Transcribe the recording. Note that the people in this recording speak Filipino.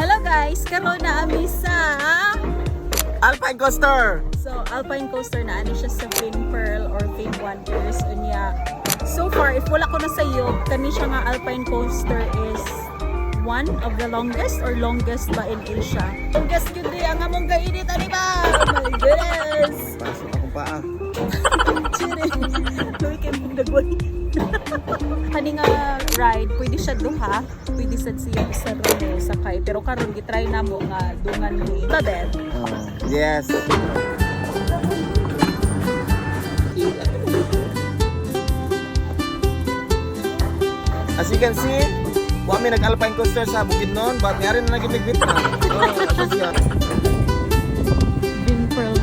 Hello guys, karon na ami sa Alpine Coaster! So Alpine Coaster na ani siya sa Fin Pearl or Fin Wonders unya. So far if wala ko na sayo, kani siya nga Alpine Coaster is one of the longest or longest ba in Asia. Longest yun di ang among kainit ani ba? Oh my goodness. Pasok akong paa. Chiri. Tuwi kay mong dagway. Kani nga ride, pwede siya duha, pwede sad siya sa row sakay. Pero karon gitry na mo nga dungan ni Babel. Yes. As you can see, kami nag-Alpine Coaster sa Bukidnon, but nga rin na nagibigwit na. Fin Pearl.